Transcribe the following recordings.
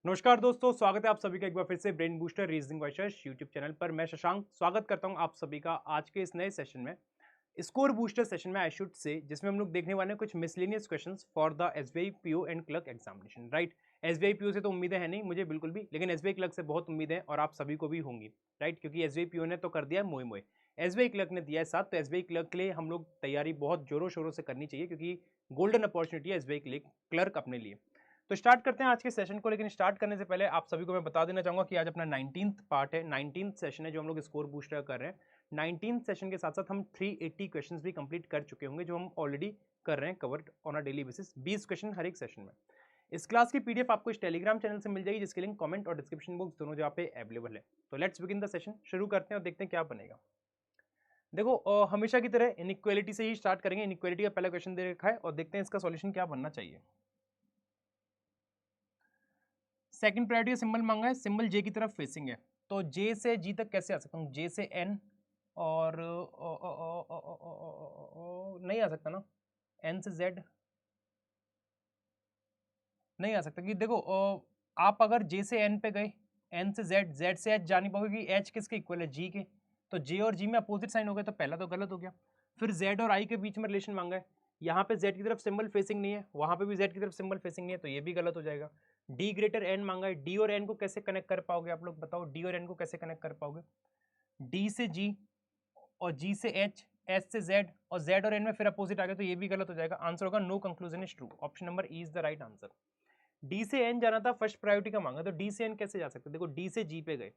नमस्कार दोस्तों, स्वागत है आप सभी का एक बार फिर से brain booster reasoning questions YouTube channel पर। मैं शशांक स्वागत करता हूं आप सभी का आज के इस नए सेशन में, स्कोर बूस्टर सेशन में आई शुड से, जिसमें हम लोग देखने वाले हैं कुछ miscellaneous questions for the SBI PO and clerk examination. Right, SBI PO से तो उम्मीदें हैं नहीं मुझे बिल्कुल भी, लेकिन एसबीआई क्लर्क से बहुत उम्मीदें हैं और आप सभी को भी होंगी। राइट, क्योंकि एसबीआई पीओ ने तो कर दिया मोए मोए, एसबीआई क्लर्क ने दिया है साथ, तो एसबीआई क्लर्क के लिए हम लोग तैयारी बहुत जोरों शोरों से करनी चाहिए, क्योंकि गोल्डन अपॉर्चुनिटी है एसबीआई क्लर्क अपने लिए। तो स्टार्ट करते हैं आज के सेशन को, लेकिन स्टार्ट करने से पहले आप सभी को मैं बता देना चाहूंगा कि आज अपना 19th पार्ट है, 19th सेशन है जो हम लोग स्कोर बूस्टर कर रहे हैं। 19th सेशन के साथ साथ हम 380 क्वेश्चंस भी कंप्लीट कर चुके होंगे, जो हम ऑलरेडी कर रहे हैं cover on a daily basis, 20 question हर एक सेशन में। इस क्लास की पीडीएफ आपको इस टेलीग्राम चैनल से मिल जाएगी, जिसके लिंक कमेंट और डिस्क्रिप्शन बॉक्स दोनों जगह पे अवेलेबल है। तो लेट्स बिगिन द सेशन, शुरू करते हैं और देखते हैं क्या बनेगा। देखो हमेशा की तरह इनइक्वालिटी से ही स्टार्ट करेंगे। इनइक्वालिटी का पहला क्वेश्चन दे रखा है और देखते हैं इसका सॉल्यूशन क्या बनना चाहिए। सेकंड प्रायोरिटी का सिंबल मांगा है, सिंबल जे की तरफ फेसिंग है, तो जे से जी तक कैसे आ सकता हूँ, जे से एन और नहीं आ सकता ना, एन से जेड नहीं आ सकता, कि देखो आप अगर जे से एन पे गए, एन से जेड, जेड से एच जा नहीं पाओगे, कि एच किसके इक्वल है, जी के, तो जे और जी में अपोजिट साइन हो गया, तो पहला तो गलत हो गया। फिर जेड और आई के बीच में रिलेशन मांगा है, यहाँ पे जेड की तरफ सिंबल फेसिंग नहीं है, वहां पे भी जेड की तरफ सिंबल फेसिंग नहीं है, तो ये भी गलत हो जाएगा। डी ग्रेटर एन मांगा है, डी और एन को कैसे कनेक्ट कर पाओगे आप लोग बताओ, डी और एन को कैसे कनेक्ट कर पाओगे, डी से जी और जी से एच, एच से जेड और जेड और एन में फिर अपोजिट आ गया, तो ये भी गलत हो जाएगा। आंसर होगा no conclusion is true, option number E is the right answer. D से एन जाना था, फर्स्ट प्रायोरिटी का मांगा, तो डी से एन कैसे जा सकते, देखो डी से जी पे गए,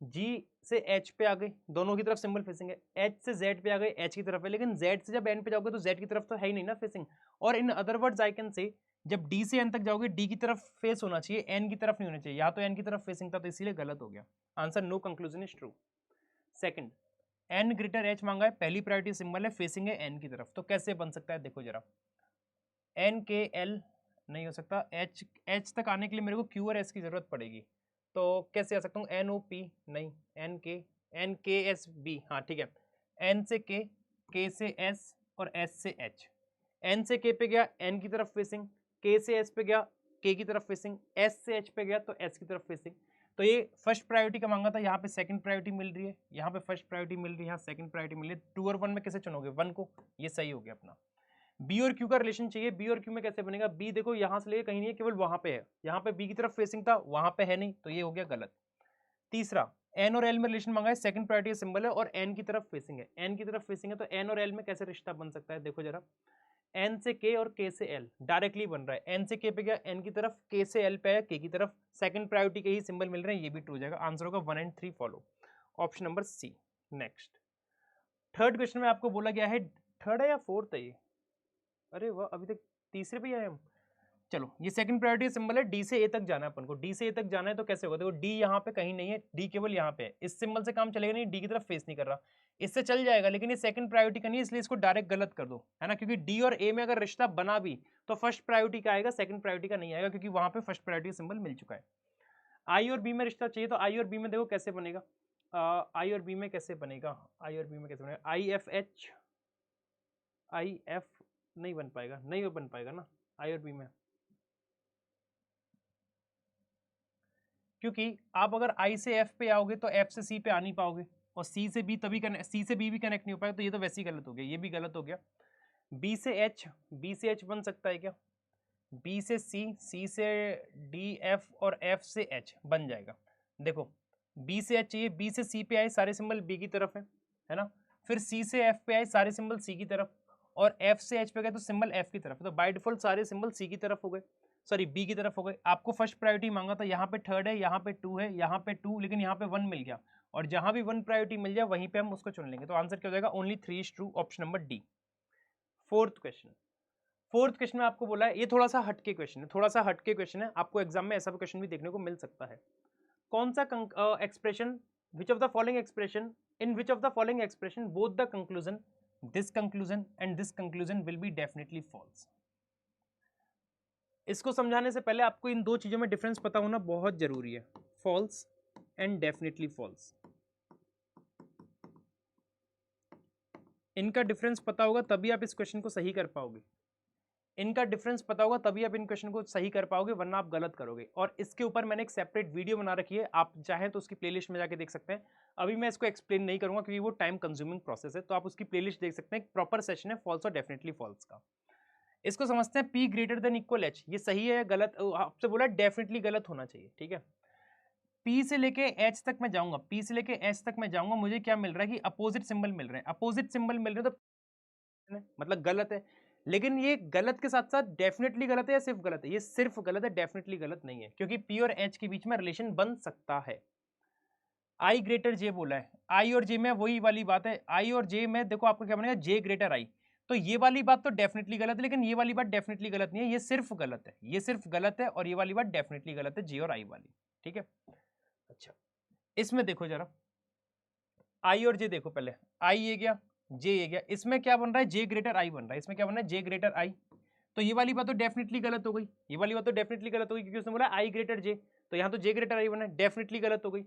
जी से एच पे आ गए, दोनों की तरफ सिंबल फेसिंग है, एच से जेड पे आ गए, एच की तरफ है, लेकिन जेड से जब एन पे जाओगे तो जेड की तरफ तो है ही नहीं ना फेसिंग। और in other words I can say, जब डी से एन तक जाओगे डी की तरफ फेस होना चाहिए, एन की तरफ नहीं होना चाहिए, या तो एन की तरफ फेसिंग था, तो इसीलिए गलत हो गया। Answer no conclusion is true. Second, N greater H मांगा है, पहली प्रायोरिटी सिंबल है, फेसिंग है एन की तरफ, तो कैसे बन सकता है देखो जरा, एन के एल नहीं हो सकता, एच एच तक आने के लिए मेरे को क्यू और एस की जरूरत पड़ेगी, तो कैसे आ सकता हूँ, एन ओ पी नहीं, एन के एस बी, हाँ ठीक है, एन से के से एस और एस से एच, एन से के पे गया एन की तरफ फेसिंग, के से एस पे गया के की तरफ फेसिंग, एस से एच पे गया तो एस की तरफ फेसिंग, तो ये फर्स्ट प्रायोरिटी का मांगा था, यहाँ पे सेकंड प्रायोरिटी मिल रही है, यहाँ पे फर्स्ट प्रायोरिटी मिल रही है, यहाँ सेकंड प्रायोरिटी मिल रही है, 2 और 1 में कैसे चुनोगे, 1 को, ये सही हो गया अपना। बी और क्यू का रिलेशन चाहिए, बी और क्यू में कैसे बनेगा, बी देखो यहां से लेके कहीं नहीं है, केवल वहां पे है, यहाँ पे बी की तरफ फेसिंग था, वहां पे है नहीं, तो ये हो गया गलत। तीसरा, एन और एल में रिलेशन मांगा है, सेकंड प्रायोरिटी सिंबल है और एन की तरफ फेसिंग है, एन की तरफ फेसिंग है, तो एन और एल में कैसे रिश्ता बन सकता है देखो जरा, एन से के और के से एल डायरेक्टली बन रहा है, एन से के पे गया एन की तरफ, के से एल पे है के की तरफ, सेकंड प्रायोरिटी के ही सिंबल मिल रहे हैं, ये भी ट्रू हो जाएगा। आंसर होगा 1 and 3 follow, option number C. Next, third question में आपको बोला गया है, थर्ड है या फोर्थ है ये, अरे वाह अभी तक तीसरे पे ही आए हम। चलो, ये सेकंड प्रायोरिटी सिंबल है, डी से ए तक जाना है अपन को, डी से ए तक जाना है, तो कैसे होगा देखो, डी यहाँ पे कहीं नहीं है, डी केवल यहाँ पे है, इस सिंबल से काम चलेगा नहीं, डी की तरफ फेस नहीं कर रहा, इससे चल जाएगा, लेकिन ये सेकंड प्रायोरिटी का नहीं है, इसलिए इसको डायरेक्ट गलत कर दो, है ना, क्योंकि डी और ए में अगर रिश्ता बना भी तो फर्स्ट प्रायोरिटी का आएगा, सेकंड प्रायोरिटी का नहीं आएगा, क्योंकि वहां पे फर्स्ट प्रायोरिटी सिंबल मिल चुका है। आई और बी में रिश्ता चाहिए, तो आई और बी में देखो कैसे बनेगा, आई और बी में कैसे बनेगा, आई और बी में कैसे बनेगा, I F H, I F नहीं बन पाएगा, नहीं बन पाएगा ना आई और बी में, क्योंकि आप अगर आई से एफ पे आओगे तो एफ से सी पे आ नहीं पाओगे, और सी से बी तभी सी से बी भी कनेक्ट नहीं हो पाएगा, तो ये तो वैसे ही गलत हो गया, ये भी गलत हो गया। बी से एच, बी से एच बन सकता है क्या, बी से सी, सी से डी एफ और एफ से एच बन जाएगा। देखो बी से एच चाहिए, बी से सी पे आए सारे सिंबल बी की तरफ है ना, फिर सी से एफ पे आए सारे सिंबल सी की तरफ, और एफ से एच पे गए तो सिंबल एफ की तरफ, तो बाय डिफॉल्ट सारे सिंबल सी की तरफ हो गए, सॉरी बी की तरफ हो गए। आपको फर्स्ट प्रायोरिटी मांगा था, यहाँ पे थर्ड है, यहाँ पे टू है, यहाँ पे टू, लेकिन यहाँ पे वन मिल गया, और जहां भी वन प्रायोरिटी मिल जाए वहीं पे हम उसको चुन लेंगे, तो आंसर क्या हो जाएगा, only 3 is true, option number D. Fourth question, fourth question में आपको बोला है, ये थोड़ा सा हटके क्वेश्चन है, थोड़ा सा हटके क्वेश्चन है, आपको एग्जाम में ऐसा क्वेश्चन भी देखने को मिल सकता है। कौन सा expression, which of the following expression, in which of the following expression both the conclusion, this conclusion and this conclusion will be definitely false. इसको समझाने से पहले आपको इन दो चीजों में डिफरेंस पता होना बहुत जरूरी है, फॉल्स एंड डेफिनेटली फॉल्स। इनका डिफरेंस पता होगा तभी आप इस क्वेश्चन को सही कर पाओगे। इनका डिफरेंस पता होगा तभी आप इन क्वेश्चन को सही कर पाओगे, वरना आप गलत करोगे। और इसके ऊपर मैंने एक सेपरेट वीडियो बना रखी है, आप चाहें तो उसकी प्लेलिस्ट में जाके देख सकते हैं। अभी मैं इसको एक्सप्लेन नहीं करूंगा क्योंकि वो टाइम कंज्यूमिंग प्रोसेस है, तो आप उसकी प्लेलिस्ट देख सकते हैं। प्रॉपर सेशन है फॉल्स और डेफिनेटली फॉल्स का। इसको समझते हैं, P greater than equal H, ये सही है या गलत? आपसे बोला डेफिनेटली गलत होना चाहिए, ठीक है। P से लेके H तक मैं जाऊंगा, P से लेके H तक मैं जाऊंगा, मुझे क्या मिल रहा है कि अपोजिट सिंबल मिल रहे हैं। अपोजिट सिंबल मिल रहे हैं तो मतलब गलत है। लेकिन ये गलत के साथ साथ डेफिनेटली गलत है या सिर्फ गलत है? ये सिर्फ गलत है, डेफिनेटली गलत नहीं है, क्योंकि P और H के बीच में रिलेशन बन सकता है। I ग्रेटर J बोला है, I और J में वही वाली बात है। I और J में देखो आपको क्या बनेगा, J ग्रेटर I। तो ये वाली बात तो डेफिनेटली गलत है, लेकिन ये वाली बात डेफिनेटली गलत नहीं है, ये सिर्फ गलत है, ये सिर्फ गलत है, और ये वाली बात डेफिनेटली गलत है, J और I वाली, ठीक है। अच्छा, इसमें देखो जरा, I और J देखो, पहले I ये गया, J ये गया, इसमें क्या बन रहा है, J ग्रेटर I बन रहा है, इसमें क्या बन रहा है, J ग्रेटर I। तो ये वाली बात तो डेफिनेटली गलत हो गई, ये वाली बात तो डेफिनेटली गलत हो गई, क्योंकि उसने बोला I ग्रेटर J, तो यहाँ तो J ग्रेटर I बना है, डेफिनेटली गलत हो गई।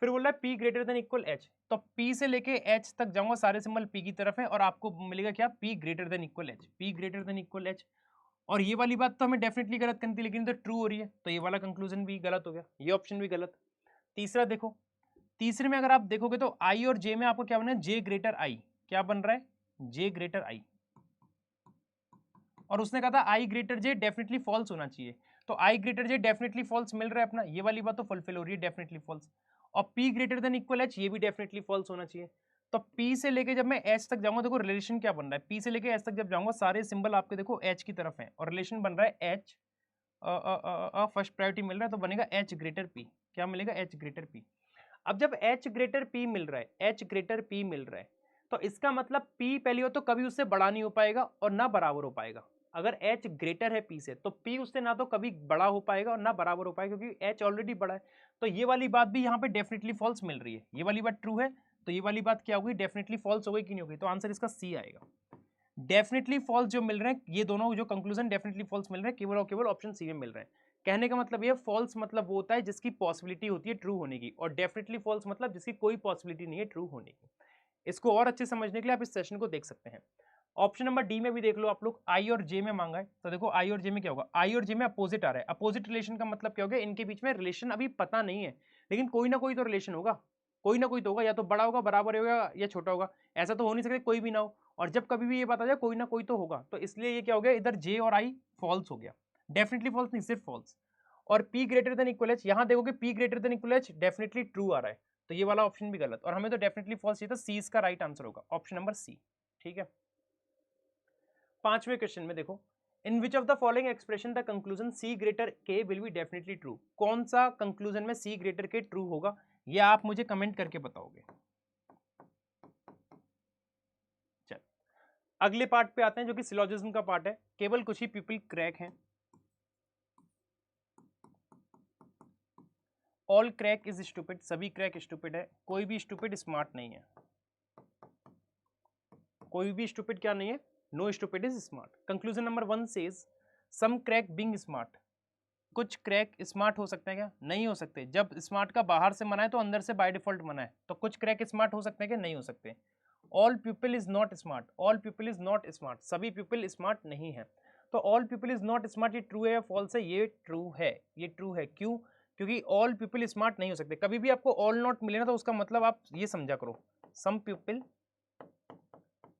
फिर बोल रहा है P greater than equal H, तो P से लेके H तक जाऊंगा, सारे सिंबल P की तरफ है, और आपको मिलेगा क्या, P greater than equal H, P greater than equal H। और ये वाली बात तो हमें डेफिनेटली गलत करनी थी, लेकिन तो ट्रू हो रही है, तो ये वाला कंक्लूजन भी गलत हो गया, ये ऑप्शन भी गलत। तीसरा देखो, तीसरे में अगर आप देखोगे तो I और J में आपको क्या बना है, J ग्रेटर I, क्या बन रहा है, J ग्रेटर I। और उसने कहा था I greater J definitely follows होना चाहिए, तो I greater J definitely follows मिल रहा है अपना, ये वाली बात तो फुलफिल हो रही है, डेफिनेटली फॉल्स। और P greater than equal H, ये भी डेफिनेटली फॉल्स होना चाहिए। तो P से लेके जब मैं H तक जाऊंगा, देखो रिलेशन क्या बन रहा है, P से लेके H तक जब जाऊंगा, सारे सिंबल आपके देखो H की तरफ है, और रिलेशन बन रहा है H, फर्स्ट प्रायोरिटी मिल रहा है, तो बनेगा H ग्रेटर P, क्या मिलेगा, H ग्रेटर P। अब जब H ग्रेटर P मिल रहा है, H ग्रेटर P मिल रहा है, तो इसका मतलब P पहली हो तो कभी उससे बड़ा नहीं हो पाएगा और ना बराबर हो पाएगा। अगर H ग्रेटर है P से, तो P उससे ना तो कभी बड़ा हो पाएगा और ना बराबर हो पाएगा, क्योंकि H ऑलरेडी बड़ा है। तो ये वाली बात भी यहाँ पे डेफिनेटली फॉल्स मिल रही है, ये वाली बात ट्रू है, तो ये वाली बात क्या होगी, डेफिनेटली फॉल्स हो गई कि नहीं होगी, तो आंसर इसका C आएगा। डेफिनेटली फॉल्स जो मिल रहे हैं, ये दोनों जो कंक्लूजन डेफिनेटली फॉल्स मिल रहे हैं, केवल और केवल ऑप्शन सी में मिल रहे हैं। कहने का मतलब ये, फॉल्स मतलब वो होता है जिसकी पॉसिबिलिटी होती है ट्रू होने की, और डेफिनेटली फॉल्स मतलब जिसकी कोई पॉसिबिलिटी नहीं है ट्रू होने की। इसको और अच्छे समझने के लिए आप इस सेशन को देख सकते हैं। ऑप्शन नंबर डी में भी देख लो आप लोग, आई और जे में मांगा है, तो देखो आई और जे में क्या होगा, आई और जे में अपोजिट आ रहा है। अपोजिट रिलेशन का मतलब क्या होगा, इनके बीच में रिलेशन अभी पता नहीं है, लेकिन कोई ना कोई तो रिलेशन होगा, कोई ना कोई तो होगा, या तो बड़ा होगा, बराबर होगा, या छोटा होगा। ऐसा तो हो नहीं सकता कोई भी ना हो, और जब कभी भी ये बात आ जाए कोई ना कोई तो होगा, तो इसलिए ये क्या हो गया, इधर जे और आई फॉल्स हो गया, डेफिनेटली फॉल्स नहीं, सिर्फ फॉल्स। और P greater than equal H, यहां देखोगे P greater than equal H definitely true आ रहा है, तो ये वाला ऑप्शन भी गलत, और हमें तो डेफिनेटली फॉल्स चाहिए था, सी इसका राइट आंसर होगा, ऑप्शन नंबर सी, ठीक है। पांचवें क्वेश्चन में देखो, in which of the following expression the conclusion C greater K will be definitely true, कौन सा कंक्लूजन में सी ग्रेटर के ट्रू होगा, ये आप मुझे कमेंट करके बताओगे। चल अगले पार्ट पे आते हैं, जो कि सिलोजिज्म का पार्ट है। केवल कुछ ही पीपल क्रैक हैं, ऑल क्रैक इज स्टूपिड, सभी क्रैक स्टूपिड है, कोई भी स्टूपिड स्मार्ट नहीं है, कोई भी स्टूपिड क्या नहीं है, no stupid is smart. Conclusion number 1 says some crack being smart, कुछ क्रैक स्मार्ट हो सकते हैं क्या, नहीं हो सकते, जब स्मार्ट का बाहर से मना है तो अंदर से बाय डिफॉल्ट मना है, तो कुछ क्रैक स्मार्ट हो सकते हैं क्या, नहीं हो सकते। All people is not smart, all people is not smart, सभी पीपल स्मार्ट नहीं है, तो all people is not smart ये ट्रू है या फॉल्स है, ये ट्रू है, ये ट्रू है, क्यों, क्योंकि ऑल पीपल स्मार्ट नहीं हो सकते। कभी भी आपको ऑल नॉट मिले ना, तो उसका मतलब आप ये समझा करो, some people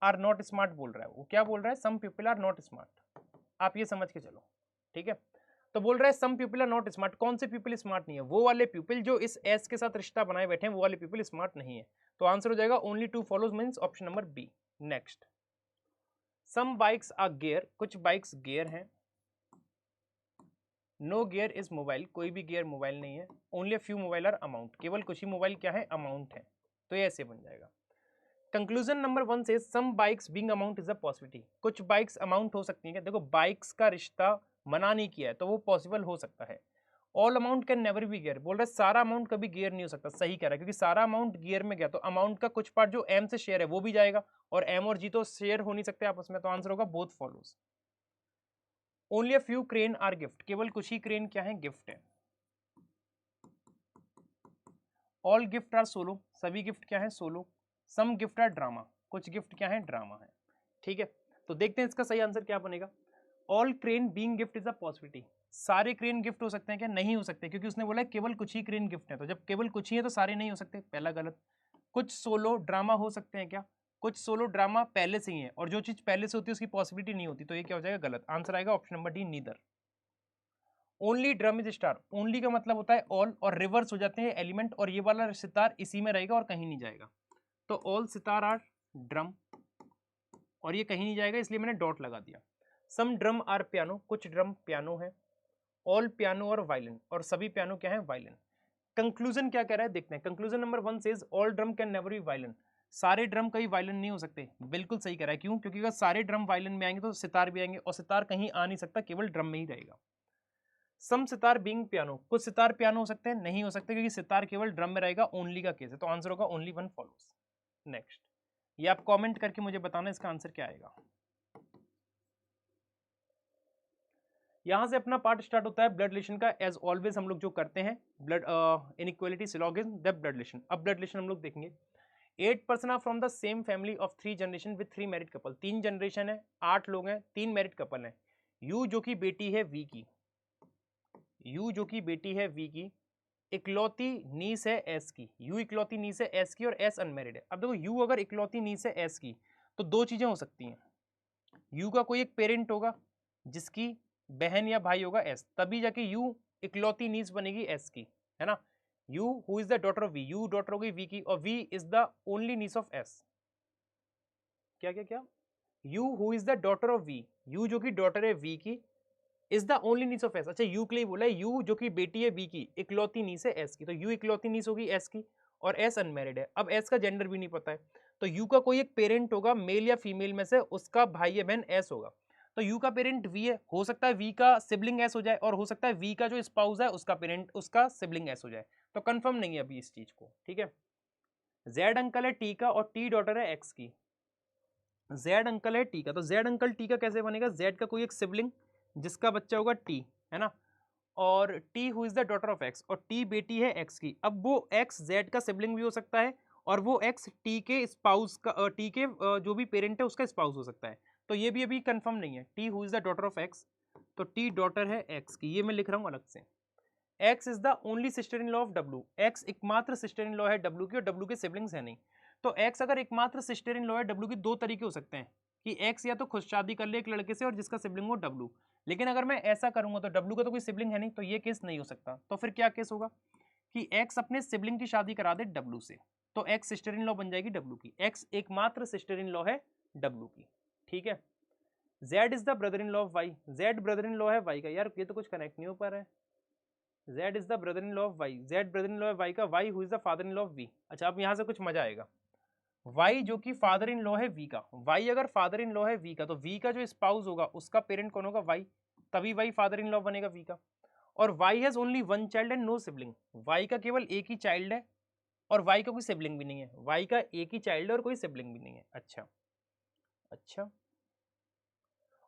are not smart बोल रहा है, वो क्या बोल रहा है, some people are not smart, आप ये समझ के चलो, ठीक है। तो बोल रहा है some people are not smart, कौन से पीपल स्मार्ट नहीं है, वो वाले पीपल जो इस एस के साथ रिश्ता बनाए बैठे हैं, वो वाले पीपल स्मार्ट नहीं है, तो आंसर हो जाएगा only two follows, means option number B. Next, some bikes are gear, कुछ बाइक्स गियर हैं, नो गियर इज मोबाइल, कोई भी गियर मोबाइल नहीं है, only a few mobile are amount, केवल कुछ ही मोबाइल क्या है, अमाउंट है, तो ये ऐसे बन जाएगा। कंक्लूजन नंबर 1 से some bikes being amount is a possibility, कुछ बाइक्स अमाउंट हो सकती हैं, देखो बाइक्स का रिश्ता मना नहीं किया है, तो वो पॉसिबल हो सकता है। All amount can never be gear, बोल रहा है सारा अमाउंट कभी गियर नहीं हो सकता, सही कह रहा है, क्योंकि सारा अमाउंट गियर में गया तो अमाउंट का कुछ पार्ट जो एम से शेयर है वो भी जाएगा, और एम और जी तो शेयर हो नहीं सकते आपस में, तो आंसर होगा both follows. Only a few crane are gift, केवल कुछ ही क्रेन क्या है, गिफ्ट है। ऑल गिफ्ट आर सोलो, सभी गिफ्ट क्या है, solo. Some gift are drama, कुछ गिफ्ट क्या है, ड्रामा है, ठीक है। तो देखते हैं इसका सही आंसर क्या बनेगा। All crane being gift is a possibility, सारे क्रेन गिफ्ट हो सकते हैं क्या? नहीं हो सकते, क्योंकि उसने बोला केवल कुछ ही क्रेन गिफ्ट है, तो जब केवल कुछ ही है तो सारे नहीं हो सकते, पहला गलत। कुछ सोलो ड्रामा हो सकते हैं क्या? कुछ सोलो ड्रामा पहले से ही है, और जो चीज पहले से होती है उसकी पॉसिबिलिटी नहीं होती, तो ये क्या हो जाएगा? गलत। आंसर आएगा option number D, neither. Only drum is star, only का मतलब होता है ऑल, और रिवर्स हो जाते हैं एलिमेंट, और ये वाला सितार इसी में रहेगा और कहीं नहीं जाएगा, तो ऑल सितार आर ड्रम, और ये कहीं नहीं जाएगा इसलिए मैंने डॉट लगा दिया। सम ड्रम आर पियानो, कुछ ड्रम पियानो है। ऑल पियानो और वायलिन, और सभी पियानो क्या है? वायलिन। कंक्लूजन क्या कह रहा है देखते हैं। Conclusion number 1 says all drum can never be violin, सारे ड्रम कहीं वायलिन नहीं हो सकते। बिल्कुल सही कह रहा है, क्यों? क्योंकि अगर सारे ड्रम वायलिन में आएंगे तो सितार भी आएंगे, और सितार कहीं आ नहीं सकता, केवल ड्रम में ही रहेगा। सम सितार बीइंग पियानो, कुछ सितार पियानो हो सकते हैं, नहीं हो सकते क्योंकि सितार केवल ड्रम में रहेगा, ओनली का केस है, तो आंसर होगा ओनली वन फॉलोज। नेक्स्ट, ये आप कमेंट करके मुझे बताना इसका आंसर क्या आएगा। यहां से अपना पार्ट स्टार्ट होता है ब्लड रिलेशन का, एज ऑलवेज हम लोग जो करते हैं blood inequality syllogism depth blood relation. अब ब्लड रिलेशन हम लोग देखेंगे। 8 person are from the same family of 3 generation with 3 married couple, 3 generation है, 8 लोग हैं, 3 मैरिड कपल हैं। यू जो कि बेटी है वी की, यू जो कि बेटी है वी की, इकलौती नीस है एस की, यू इकलौती नीस है एस की, और एस अनमैरिड है। अब देखो यू अगर इकलौती नीस है एस की, तो दो चीजें हो सकती हैं। यू का कोई एक पेरेंट होगा जिसकी बहन या भाई होगा एस, तभी जाके यू इकलौती नीस बनेगी एस की, है ना। U who is the daughter of V, U daughter हो गई वी की, और V is the only niece of S. क्या क्या क्या? U who is the daughter of V, U जो कि डॉटर है वी की, is the only niece of S. अच्छा, यू के लिए बोला है, यू जो कि बेटी है बी की, इकलौती नीस है एस की, तो यू इकलौती नीस होगी एस की, और एस अनमैरिड है। अब एस का जेंडर भी नहीं पता है, तो यू का कोई एक पेरेंट होगा मेल या फीमेल में से, उसका भाई या बहन एस होगा, तो यू का पेरेंट वी है, हो सकता है वी का सिबलिंग एस हो जाए, और हो सकता है वी का जो स्पाउस है उसका पेरेंट उसका सिबलिंग एस हो जाए, तो कंफर्म नहीं है अभी इस चीज को, ठीक है। जेड अंकल है टी का, और टी डॉटर है एक्स की। जेड अंकल है टी का, तो जेड अंकल टी का कैसे बनेगा? जेड का कोई एक सिबलिंग जिसका बच्चा होगा टी, है ना, और T who is the daughter of x, और टी बेटी है एक्स की। अब वो एक्स जेड का सिबलिंग भी हो सकता है, और वो एक्स टी के स्पाउस का टी के जो भी पेरेंट है उसका स्पाउस हो सकता है, तो ये भी अभी कंफर्म नहीं है। T who is the daughter of x, तो टी डॉटर है एक्स की, ये मैं लिख रहा हूं अलग से। X is the only sister in law of W, x एकमात्र सिस्टर इन लॉ है डब्ल्यू की, और डब्ल्यू के सिबलिंग्स है नहीं। तो एक्स अगर एकमात्र सिस्टर इन लॉ है डब्ल्यू की, दो तरीके हो सकते हैं कि एक्स या तो खुद शादी कर ले एक लड़के से और जिसका सिबलिंग हो डब्ल्यू, लेकिन अगर मैं ऐसा करूंगा तो डब्ल्यू का तो कोई सिबलिंग है नहीं, तो ये केस नहीं हो सकता। तो फिर क्या केस होगा कि एक्स अपने सिबलिंग की शादी करा दे डब्ल्यू से, तो एक्स सिस्टर इन लॉ बन जाएगी डब्ल्यू की, एक्स एकमात्र सिस्टर इन लॉ है डब्ल्यू की, ठीक है। Z is the brother in law of Y, Z brother in law है वाई का, यार ये तो कुछ कनेक्ट नहीं हो पा रहा है। Z is the brother in law of Y, Z brother in law है वाई का, Y who is the father in law of V. अच्छा, अब यहां से कुछ मजा आएगा। वाई जो कि फादर इन लॉ है वी का, वाई अगर फादर इन लॉ है वी का, तो वी का जो स्पाउस होगा उसका पेरेंट कौन होगा? वाई, तभी वाई फादर इन लॉ बनेगा वी का। और Y has only one child and no sibling, Y का केवल एक ही चाइल्ड है और वाई का कोई सिबलिंग भी नहीं है, वाई का एक ही चाइल्ड है और कोई सिबलिंग भी नहीं है। अच्छा अच्छा,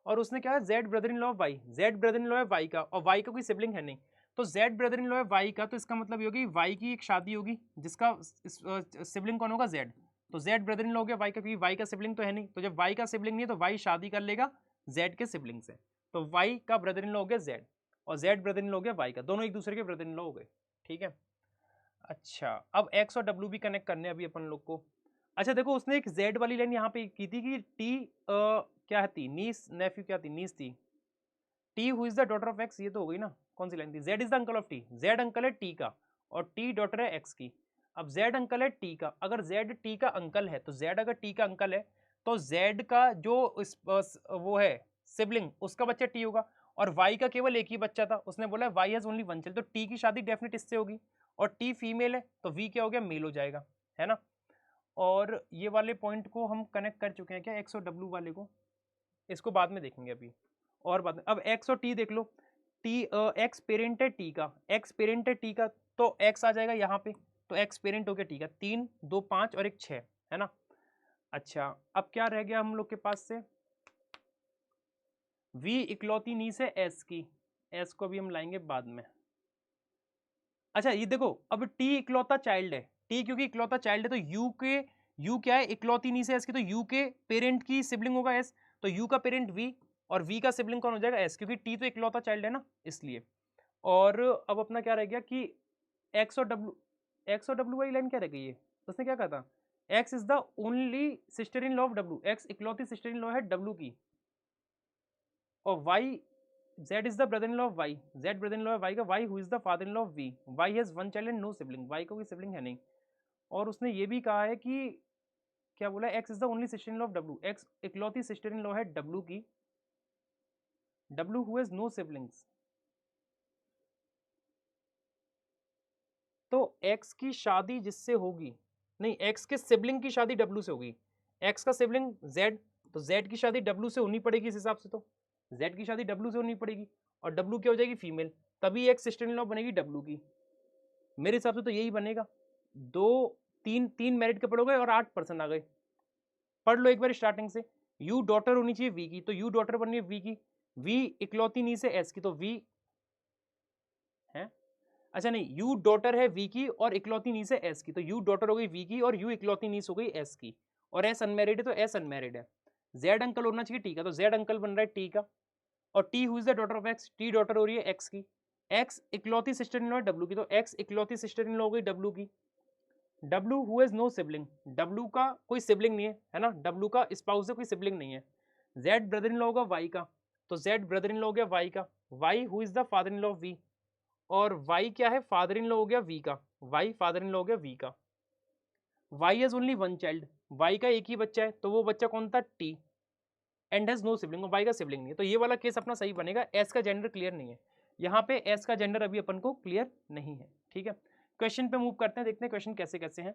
और उसने क्या है? Z brother in law of Y, Z brother in law है वाई का, और वाई का कोई सिबलिंग है नहीं, तो जेड ब्रदर इन लॉ है वाई का, तो इसका मतलब ये होगी वाई की एक शादी होगी जिसका सिबलिंग कौन होगा? जेड, तो जेड ब्रदर इन लॉ हो गया वाई का, क्योंकि वाई का सिबलिंग तो है नहीं, तो जब वाई का सिबलिंग नहीं है तो वाई शादी कर लेगा जेड के सिबलिंग से, तो वाई का ब्रदर इन लॉ हो गया जेड, और जेड ब्रदर इन लॉ हो गया वाई का, दोनों एक दूसरे के ब्रदर इन लॉ हो गए, ठीक है। अच्छा, अब एक्स और डब्ल्यू भी कनेक्ट करने अभी अपन लोग को। अच्छा देखो, उसने एक जेड वाली लाइन यहाँ पे की थी कि टी क्या थी? नीस नेफ्यू क्या थी? नीस थी। T who is the daughter of x, ये तो हो गई ना। कौन सी लाइन थी? Z is the uncle of T, Z uncle है टी का और टी डॉटर है एक्स की। अब जेड अंकल है टी का, अगर जेड टी का अंकल है, तो जेड अगर टी का अंकल है तो जेड का जो वो है सिबलिंग उसका बच्चा टी होगा, और वाई का केवल एक ही बच्चा था, उसने बोला Y has only one child, तो टी की शादी डेफिनेट इससे होगी, और टी फीमेल है तो वी क्या हो गया? मेल हो जाएगा, है ना। और ये वाले पॉइंट को हम कनेक्ट कर चुके हैं क्या, एक्स और डब्ल्यू वाले को? इसको बाद में देखेंगे अभी, और बाद में। अब एक्स और टी देख लो, टी एक्स पेरेंट है टी का, एक्स पेरेंट है टी का, तो एक्स आ जाएगा यहाँ पे, तो एक्स पेरेंट हो गया टी का, 3 2 5 और एक 6, है ना। अच्छा, अब क्या रह गया हम लोग के पास से? वी इकलौती नीस है एस की, एस को भी हम लाएंगे बाद में। अच्छा ये देखो, अब टी इकलौता चाइल्ड है, टी क्योंकि इकलौता चाइल्ड है तो यू क्या है? इकलौती नीस है एस की, तो यू के पेरेंट की सिबलिंग होगा एस, तो यू का पेरेंट वी, और V का सिबलिंग कौन हो जाएगा S, क्योंकि T तो इकलौता चाइल्ड है ना इसलिए। और अब अपना क्या रह गया कि X और W वाली लाइन क्या रह गई है, उसने क्या कहा था, X is the only sister in law of W, X इकलौती सिस्टर इन लॉ है W की, और Y Z is the brother-in-law of Y, Z brother-in-law है Y का, Y who is the father-in-law of V, Y has one child and no sibling, Y को कोई sibling है नहीं। और उसने ये भी कहा है कि क्या बोला, X is the only sister-in-law of W, X इकलौती sister-in-law है W की, W who has no siblings। तो X की शादी जिससे होगी, नहीं X के सिबलिंग की शादी W से होगी, X का सिबलिंग Z, तो Z की शादी W से होनी पड़ेगी इस हिसाब से, तो Z की शादी W से होनी पड़ेगी, और W क्या हो जाएगी, फीमेल, तभी एक सिस्टर इन लॉ बनेगी W की। मेरे हिसाब से तो यही बनेगा। तीन मेरिट के पढ़ोगे और 8% आ गए। पढ़ लो एक बार स्टार्टिंग से। U डॉटर होनी चाहिए V की, तो U डॉटर बननी है V की, V इकलौती नी से S की, तो V है, अच्छा नहीं, U डॉटर है V की और इकलौती नी से S की, तो U डॉटर हो गई V की और U इकलौती नीस हो गई S की, और S अनमेरिड है तो S अनमेरिड है। Z अंकल होना चाहिए T का, तो Z अंकल बन रहा है T का, और T who is the daughter of X, T daughter हो रही है X की, X इकलौती सिस्टर इन लॉ है W की, तो X इकलौती सिस्टर इन लॉ हो गई W की। W who has no sibling, W का कोई सिबलिंग नहीं है ना, W का स्पाउस से कोई सिबलिंग नहीं है। Z ब्रदर इन लॉ होगा Y का, तो Z ब्रदर इन लॉ हो गया Y का, Y who is the father in law of V, और Y क्या है, फादर इन लॉ हो गया V का, Y फादर इन लॉ हो गया V का। Y has only one child, Y का एक ही बच्चा है, तो वो बच्चा कौन था, T, and has no sibling, और Y का सिबलिंग नहीं है, तो ये वाला केस अपना सही बनेगा। S का जेंडर क्लियर नहीं है, यहाँ पे S का जेंडर अभी अपन को क्लियर नहीं है, ठीक है। क्वेश्चन पे मूव करते हैं, देखते हैं क्वेश्चन कैसे कैसे हैं।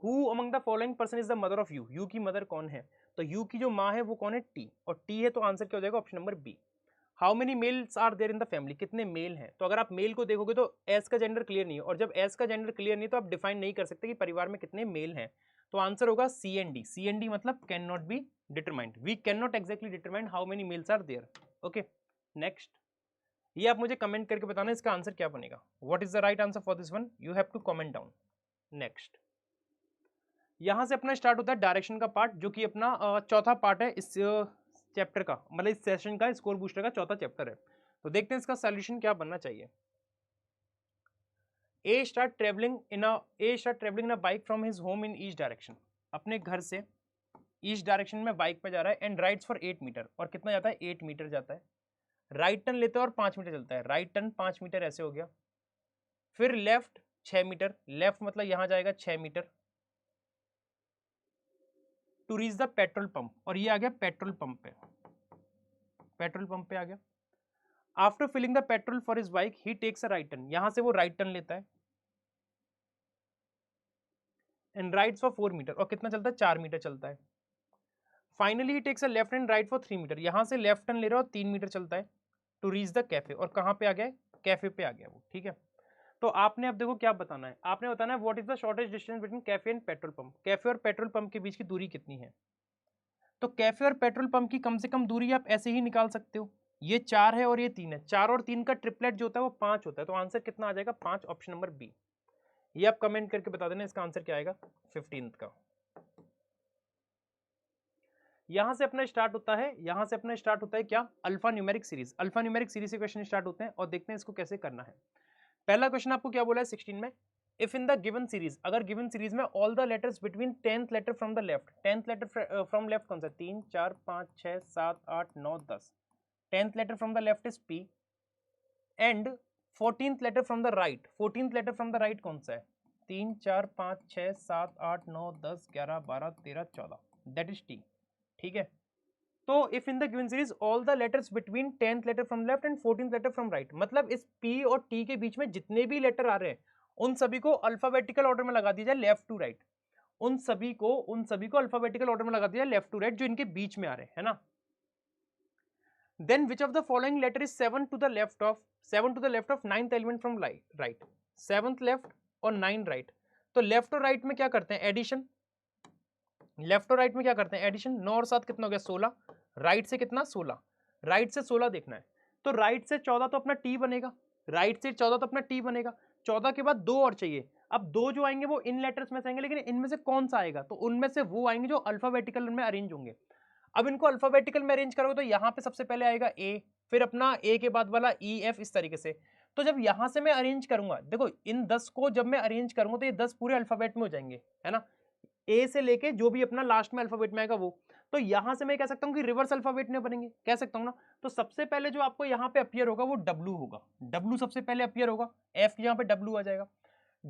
Who among the following person is the mother of you, you की मदर कौन है, तो यू की जो माँ है वो कौन है, T, और T है तो आंसर क्या हो जाएगा, option number B. How many males are there in the family, कितने मेल हैं, तो अगर आप मेल को देखोगे तो एस का जेंडर क्लियर नहीं है, और जब एस का जेंडर क्लियर नहीं तो आप डिफाइन नहीं कर सकते कि परिवार में कितने मेल हैं, तो आंसर होगा C and D. C and D मतलब can not be determined, we can not exactly determine how many males are there. Okay, next, ये आप मुझे कमेंट करके बताना इसका आंसर क्या बनेगा, what is the right answer for this one, you have to comment down. Next, यहां से अपना स्टार्ट होता है डायरेक्शन का पार्ट, जो कि अपना चौथा पार्ट है इस चैप्टर का, मतलब इस सेशन का स्कोर बूस्टर का चौथा चैप्टर है। तो देखते हैं इसका सॉल्यूशन क्या बनना चाहिए। A start travelling in a bike from his home in east direction, अपने घर से ईस्ट डायरेक्शन में बाइक पे जा रहा है, एंड राइड्स फॉर 8 मीटर, और कितना जाता है, 8 मीटर जाता है। राइट टर्न लेते हैं और 5 मीटर चलता है, राइट टर्न 5 मीटर ऐसे हो गया। फिर लेफ्ट 6 मीटर, लेफ्ट मतलब यहां जाएगा 6 meter, to reach the petrol pump, और ये आ गया पेट्रोल पंप पे, पेट्रोल पंप पे आ गया। After filling the petrol for his bike he takes a right turn, यहां से वो राइट टर्न लेता है, एंड राइड्स फॉर 4 मीटर, और कितना चलता है, 4 मीटर चलता है। Finally he takes a left and right for 3 meter, यहां से लेफ्ट टर्न ले रहा है और 3 मीटर चलता है, टू रीच द कैफे, और कहां पे आ गया, कैफे पे आ गया वो, ठीक है। तो आपने अब देखो क्या बताना है, आपने बताना है what is the shortest distance between cafe and petrol pump, cafe और पेट्रोल पंप के बीच की दूरी कितनी है। तो कैफे और पेट्रोल पंप की कम से कम दूरी आप ऐसे ही निकाल सकते हो, ये 4 है और ये 3 है, 4 और 3 का ट्रिपलेट जो होता है वो 5 होता है, तो आंसर कितना आ जाएगा, 5, ऑप्शन नंबर बी। ये आप कमेंट करके बता देना इसका आंसर क्या आएगा 15th का। यहां से अपना स्टार्ट होता है, यहां से अपना स्टार्ट होता है क्या, alpha numeric series, alpha numeric series से क्वेश्चन स्टार्ट होते हैं, और देखते हैं इसको कैसे करना है। पहला क्वेश्चन आपको क्या बोला है 16 में, if in the given series, अगर गिवन सीरीज में all the letters between 10th letter from the left, 10th letter from left कौन सा, 3 4 5 6 7 8 9 10, 10th letter from the left is P, and 14th letter from the right, 14th letter from the right कौन सा है, 3 4 5 6 7 8 9 10 11 12 13 14, that is T, ठीक है। तो if in the given series all the letters between 10th letter from left and 14th letter from right, मतलब इस P और T के बीच में जितने भी लेटर आ रहे हैं उन सभी को अल्फाबेटिकल ऑर्डर में लगा दिया जाए, लेफ्ट टू राइट, उन सभी को अल्फाबेटिकल ऑर्डर में लगा दिया जाए, लेफ्ट टू राइट, जो इनके बीच में आ रहे हैं, है ना। Then which of the following letter is 7 to the left of 9th element from right, 7th left और 9 right, तो लेफ्ट और राइट में क्या करते हैं, एडिशन, लेफ्ट और राइट में क्या करते हैं, एडिशन, 9 और 7 कितना हो गया 16, राइट से कितना 16, राइट से 16 देखना है, तो राइट से 14 तो अपना T बनेगा, राइट से 14 तो अपना T बनेगा, 14 के बाद 2 और चाहिए, अब 2 जो आएंगे वो इन लेटर्स में से आएंगे, लेकिन इनमें से कौन सा आएगा, तो उनमें से वो आएंगे जो अल्फाबेटिकल में अरेंज होंगे। अब इनको अल्फाबेटिकल में अरेंज करोगे तो यहाँ पे सबसे पहले आएगा ए, फिर अपना ए के बाद वाला ई एफ, इस तरीके से। तो जब यहाँ से मैं अरेंज करूंगा, देखो इन 10 को जब मैं अरेंज करूंगा तो ये 10 पूरे अल्फाबेट में हो जाएंगे, है ना, ए से लेके जो भी अपना लास्ट में अल्फाबेट में आएगा वो। तो यहां से मैं कह सकता हूं कि रिवर्स अल्फाबेट में बनेंगे, कह सकता हूं ना। तो सबसे पहले जो आपको यहाँ पे अपियर होगा वो डब्ल्यू होगा, डब्ल्यू सबसे पहले अपियर होगा, एफ यहाँ पे डब्ल्यू आ जाएगा।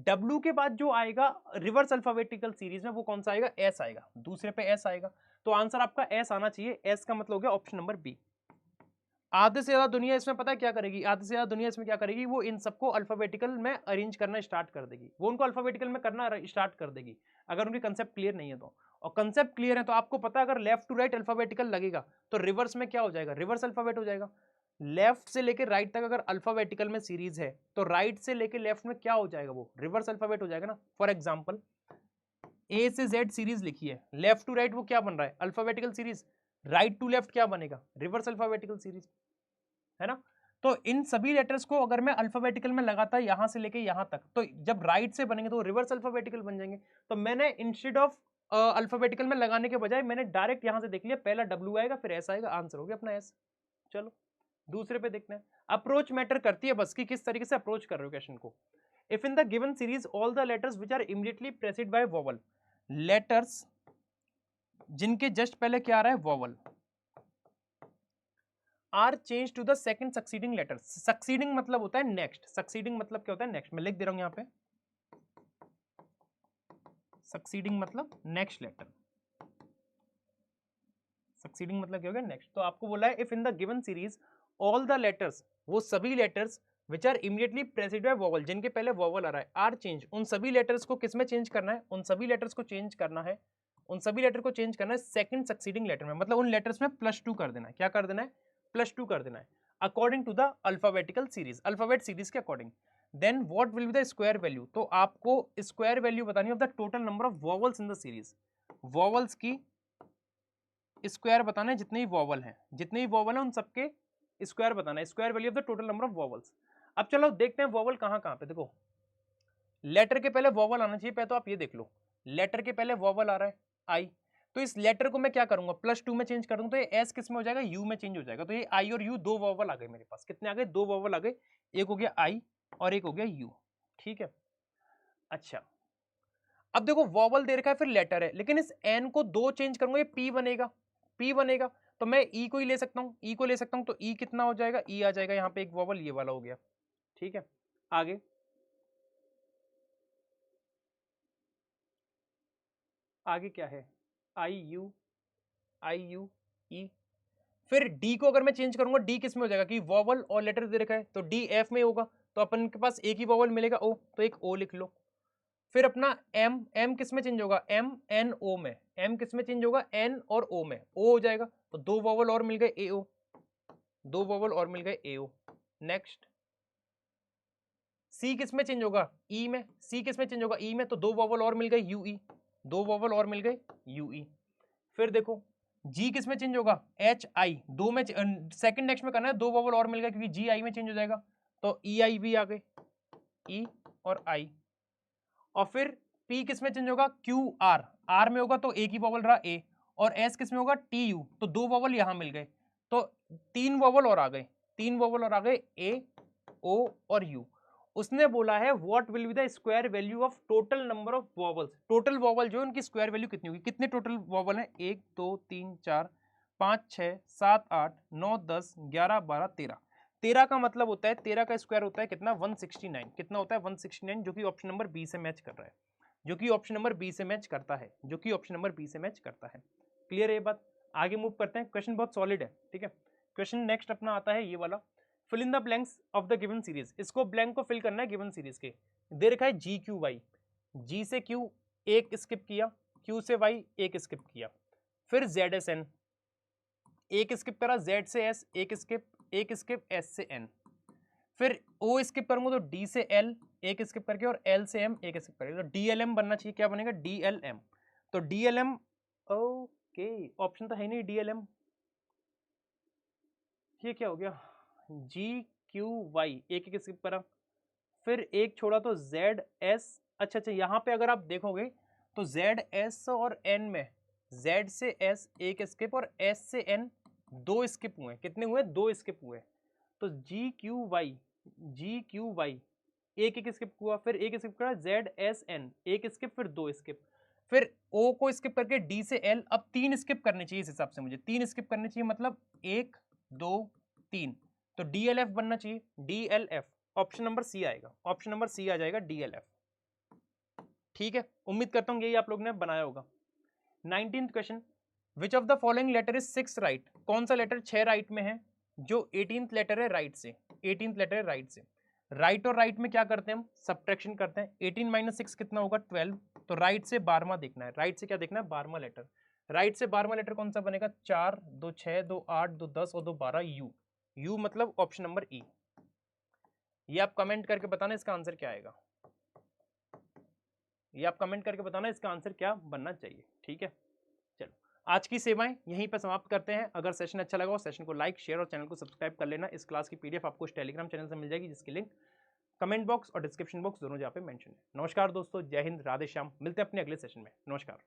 डब्ल्यू के बाद जो आएगा रिवर्स अल्फाबेटिकल सीरीज में वो कौन सा आएगा, एस आएगा, दूसरे पे एस आएगा। तो आंसर आपका एस आना चाहिए, एस का मतलब हो गया ऑप्शन नंबर बी। आधे से ज्यादा दुनिया इसमें पता है क्या करेगी, आधे से ज्यादा दुनिया इसमें क्या करेगी, वो इन सबको अल्फाबेटिकल में अरेंज करना स्टार्ट कर देगी, वो उनको अल्फाबेटिकल में करना स्टार्ट कर देगी अगर उनकी कंसेप्ट क्लियर नहीं है तो। और कंसेप्ट क्लियर है तो आपको पता है अगर लेफ्ट टू राइट अल्फाबेटिकल लगेगा तो रिवर्स में क्या हो जाएगा, रिवर्स अल्फाबेट हो जाएगा। लेफ्ट से लेके राइट तक अगर अल्फाबेटिकल में सीरीज है तो राइट से लेके लेफ्ट में क्या हो जाएगा, वो रिवर्स अल्फाबेट हो जाएगा ना। फॉर एग्जाम्पल ए से जेड सीरीज लिखी है, लेफ्ट टू राइट वो क्या बन रहा है, alphabetical series, right to left क्या बनेगा, रिवर्स अल्फाबेटिकल सीरीज, है ना। तो इन सभी लेटर्स को अगर मैं अल्फाबेटिकल में लगाता यहां से लेके यहां तक, तो जब राइट से बनेंगे तो रिवर्स अल्फाबेटिकल बन जाएंगे। तो मैंने इंस्टेड ऑफ अल्फाबेटिकल में लगाने के बजाय मैंने डायरेक्ट यहां से देख लिया, पहला डब्ल्यू आएगा फिर एस आएगा, आंसर हो गया अपना एस। चलो दूसरे पे देखते हैं। अप्रोच मैटर करती है बस कि किस तरीके से अप्रोच कर रहे हो क्वेश्चन को। If in the given series all the letters which are immediately preceded by vowel, letters जिनके जस्ट पहले क्या आ रहा है vowel, are change to the second succeeding letter. Succeeding मतलब होता है नेक्स्ट, सक्सीडिंग मतलब क्या होता है नेक्स्ट, मैं लिख दे रहा हूं यहां पे, सक्सीडिंग मतलब नेक्स्ट लेटर, सक्सीडिंग मतलब क्या हो गया नेक्स्ट। तो आपको बोला है if in the given series all the letters, वो सभी letters which are immediately preceded by vowel, जिनके पहले वोवल आ रहा है, आर चेंज, उन सभी लेटर्स को किस में चेंज करना है, उन सभी लेटर्स को चेंज करना है, उन सभी लेटर को चेंज करना है सेकंड सक्सीडिंग लेटर में, मतलब उन लेटर्स में +2 कर देना है, क्या कर देना है, +2 कर देना है, according to the alphabetical series, alphabet series के according. Then what will be the square value, तो आपको स्क्वायर वैल्यू बतानी है of the total number of vowels in the series, vowels की स्क्वायर बताना है, जितने भी वोवल हैं, जितने भी वोवल हैं उन सबके स्क्वायर बताना है, square value of the total number of vowels. अब चलो देखते हैं वोवल कहाँ कहाँ पे, देखो लेटर के पहले वोवल आना चाहिए, पहले तो आप ये देख लो, लेटर के पहले वोवल आ रहा है आई, तो इस लेटर को मैं क्या करूंगा +2 में चेंज कर दूंगा, तो ये एस किस में हो जाएगा, यू में चेंज हो जाएगा। तो ये आई और यू दो वोवल आ गए मेरे पास, कितने आ गए, दो वोवल आ गए, एक हो गया आई और एक हो गया यू, ठीक है। अच्छा अब देखो वोवल दे रखा है फिर लेटर है, लेकिन इस एन को दो चेंज करूंगा ये पी बनेगा, पी बनेगा, तो मैं ई को ही ले सकता हूँ, ई को ले सकता हूँ, तो ई कितना हो जाएगा, ई आ जाएगा यहाँ पे एक वोवल ये वाला हो गया, ठीक है। आगे आगे क्या है, आई यू ई, फिर डी को अगर मैं चेंज करूंगा डी किस में हो जाएगा कि वोवल और लेटर दे रखा है, तो डी एफ में होगा, तो अपन के पास एक ही वोवल मिलेगा ओ, तो एक ओ लिख लो। फिर अपना एम, एम किस में चेंज होगा, एम एन ओ में, एम किस में चेंज होगा, एन और ओ में, ओ हो जाएगा, तो दो वोवल और मिल गए ए ओ, दो वोवल और मिल गए ए ओ। नेक्स्ट सी किस में चेंज होगा, ई में, सी किस में चेंज होगा, ई में, तो दो वोवल और मिल गए यू ई, दो वोवल और मिल गए यू ई। फिर देखो जी किस में चेंज होगा, एच आई, दो में सेकंड नेक्स्ट में करना है, दो वोवल और मिल गए क्योंकि जी आई में चेंज हो जाएगा, तो ई आई भी आ गए, ई और आई। और फिर P किस में चेंज होगा, क्यू आर, आर में होगा तो एक ही वोवल रहा ए, और एस किस में होगा टी यू, तो दो वोवल यहां मिल गए, तो तीन वोवल और आ गए, तीन वोवल और आ गए ए ओ और यू। उसने बोला है what will be the square value of total number of vowels, total vowel जो है उनकी स्क्वायर वैल्यू कितनी होगी, कितने टोटल वोवल है, 1 2 3 4 5 6 7 8 9 10 11 12 13, 13 का मतलब होता है, 13 का स्क्वायर होता है कितना 169, कितना होता है 169, जो कि ऑप्शन नंबर बी से मैच कर रहा है, जो कि ऑप्शन नंबर बी से मैच करता है, जो कि ऑप्शन नंबर बी से मैच करता है। क्लियर है ये बात, आगे मूव करते हैं, क्वेश्चन बहुत सॉलिड है, ठीक है। क्वेश्चन नेक्स्ट अपना आता है ये वाला, fill in the blanks of the given series, इसको ब्लैंक को फिल करना है गिवन सीरीज के, दे रखा है जी क्यू वाई, जी से क्यू एक स्किप किया, क्यू से वाई एक स्किप किया, फिर जेड एस एन एक स्किप करा, जेड से एस एक स्किप एस से एन, फिर ओ स्किप करूंगा तो डी से एल एक स्किप करके, और एल से एम एक स्किप करके, तो डी एल एम बनना चाहिए, क्या बनेगा डी एल एम, तो D L M, okay option तो है नहीं डी एल एम, ये क्या हो गया, जी क्यू वाई एक एक स्किप करा, फिर एक छोड़ा तो जेड एस, अच्छा अच्छा यहाँ पे अगर आप देखोगे तो जेड एस और एन में Z से S एक स्किप और S से N 2 स्किप हुए। कितने हुए? 2 स्किप हुए। तो G Q Y एक एक स्किप हुआ, फिर एक स्किप करा Z S N एक स्किप, फिर 2 स्किप, फिर O को स्किप करके D से L। अब 3 स्किप करने चाहिए इस हिसाब से, मुझे 3 स्किप करने चाहिए, मतलब 1 2 3। तो DLF बनना चाहिए, DLF ऑप्शन नंबर सी आएगा, ऑप्शन नंबर सी आ जाएगा DLF। ठीक है, उम्मीद करता हूं यही आप लोग ने बनाया होगा। 19th question, which of the following letter is 6 right? कौन सा लेटर 6 राइट में है? जो 18th लेटर है राइट से, 18th लेटर है राइट से। राइट और राइट में क्या करते हैं हम? सब्ट्रैक्शन करते हैं। 18 माइनस 6 कितना होगा? 12। तो राइट से 12वां देखना है, राइट से क्या देखना है? 12वां लेटर। राइट से 12वां लेटर कौन सा बनेगा? 4 2 6 2 8 2 10 और 2 12 यू। यू मतलब ऑप्शन नंबर ई। ये आप कमेंट करके बताना इसका आंसर क्या आएगा, ये आप कमेंट करके बताना इसका आंसर क्या बनना चाहिए। ठीक है, चलो आज की सेवाएं यहीं पर समाप्त करते हैं। अगर सेशन अच्छा लगा हो सेशन को लाइक शेयर और चैनल को सब्सक्राइब कर लेना। इस क्लास की पीडीएफ आपको इस टेलीग्राम चैनल से मिल जाएगी, जिसकी लिंक कमेंट बॉक्स और डिस्क्रिप्शन बॉक्स दोनों जहाँ पे मेंशन है। नमस्कार दोस्तों, जय हिंद, राधे श्याम। मिलते हैं अपने अगले सेशन में। नमस्कार।